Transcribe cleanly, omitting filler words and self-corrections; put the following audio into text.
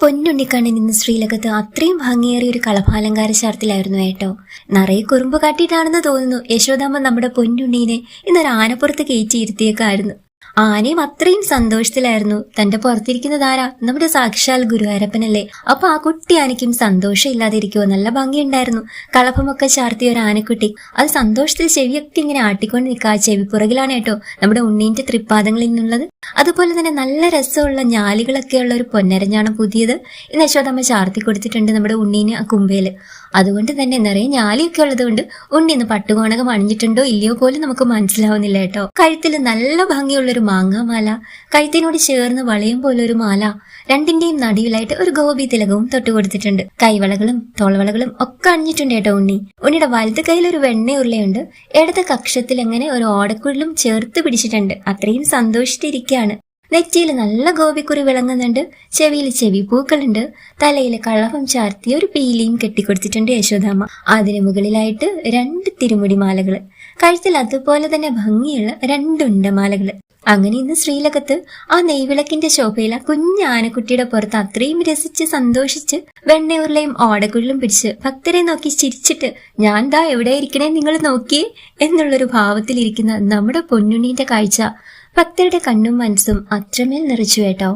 പൊന്നുണ്ണിക്കണ്ണൻ ഇന്ന് ശ്രീലകത്ത് അത്രയും ഭംഗിയേറിയ ഒരു കളഭാലങ്കാര ശാർത്തിലായിരുന്നു കേട്ടോ. നിറയെ കുറുമ്പ് കാട്ടിയിട്ടാണെന്ന് തോന്നുന്നു യശോദാമ്മ നമ്മുടെ പൊന്നുണ്ണീനെ ഇന്നൊരു ആനപ്പുറത്ത് കയറ്റിയിരുത്തിയേക്കായിരുന്നു. ആനയും അത്രയും സന്തോഷത്തിലായിരുന്നു. തന്റെ പുറത്തിരിക്കുന്നതാരാ? നമ്മുടെ സാക്ഷാൽ ഗുരുവായൂരപ്പനല്ലേ. അപ്പൊ ആ കുട്ടി ആനയ്ക്കും സന്തോഷം ഇല്ലാതിരിക്കുവോ? നല്ല ഭംഗിയുണ്ടായിരുന്നു. കളഭമൊക്കെ ചാർത്തിയ ഒരു ആനക്കുട്ടി അത് സന്തോഷത്തിൽ ചെവിയൊക്കെ ഇങ്ങനെ ആട്ടിക്കൊണ്ട് നിൽക്കുക. ആ ചെവി പുറകിലാണ് കേട്ടോ നമ്മുടെ ഉണ്ണീന്റെ തൃപ്പാദങ്ങളിൽ നിന്നുള്ളത്. അതുപോലെ തന്നെ നല്ല രസമുള്ള ഞാലികളൊക്കെ ഉള്ള ഒരു പൊന്നരഞ്ഞാണ് പുതിയത് ഇന്ന് യശോദാമ്മ ചാർത്തി കൊടുത്തിട്ടുണ്ട് നമ്മുടെ ഉണ്ണീന് ആ കുമ്പേല്. അതുകൊണ്ട് തന്നെ നിറയെ ഞാലിയൊക്കെ ഉള്ളത് കൊണ്ട് ഉണ്ണി ഇന്ന് പട്ടുകോണകം അണിഞ്ഞിട്ടുണ്ടോ ഇല്ലയോ പോലും നമുക്ക് മനസ്സിലാവുന്നില്ല കേട്ടോ. കഴുത്തിൽ നല്ല ഭംഗിയുള്ളൊരു മാങ്ങാമാല, കഴുത്തിനോട് ചേർന്ന് വളയും പോലെ ഒരു മാല, രണ്ടിന്റെയും നടുവിലായിട്ട് ഒരു ഗോപി തിലകവും തൊട്ടുകൊടുത്തിട്ടുണ്ട്. കൈവളകളും തോൾവളകളും ഒക്കെ അണിഞ്ഞിട്ടുണ്ട് കേട്ടോ ഉണ്ണി. ഉണ്ണിയുടെ വലത് കയ്യിൽ ഒരു വെണ്ണ ഉരുളയുണ്ട്. ഇടത്തെ കക്ഷത്തിൽ എങ്ങനെ ഒരു ഓടക്കുഴലും ചേർത്ത് പിടിച്ചിട്ടുണ്ട്. അത്രയും സന്തോഷിച്ചിരിക്കുകയാണ്. നെറ്റിയിൽ നല്ല ഗോപിക്കുറി വിളങ്ങുന്നുണ്ട്. ചെവിയിൽ ചെവി പൂക്കളുണ്ട്. തലയിൽ കളഭം ചാർത്തി ഒരു പീലിയും കെട്ടിക്കൊടുത്തിട്ടുണ്ട് യശോദാമ്മ. അതിന് മുകളിലായിട്ട് 2 തിരുമുടി മാലകള്, കഴുത്തിൽ അതുപോലെ തന്നെ ഭംഗിയുള്ള 2 ഉണ്ടമാലകള്. അങ്ങനെ ഇന്ന് ശ്രീലകത്ത് ആ നെയ്വിളക്കിന്റെ ശോഭയിൽ ആ കുഞ്ഞ് ആനക്കുട്ടിയുടെ പുറത്ത് അത്രയും രസിച്ച് സന്തോഷിച്ച് വെണ്ണയൂറിലെയും ഓടക്കുള്ളിലും പിടിച്ച് ഭക്തരെ നോക്കി ചിരിച്ചിട്ട് ഞാൻ ദാ എവിടെ ഇരിക്കണേ നിങ്ങൾ നോക്കിയേ എന്നുള്ളൊരു ഭാവത്തിലിരിക്കുന്ന നമ്മുടെ പൊന്നുണ്ണീന്റെ കാഴ്ച ഭക്തരുടെ കണ്ണും മനസ്സും അത്രമേൽ നിറച്ചു കേട്ടോ.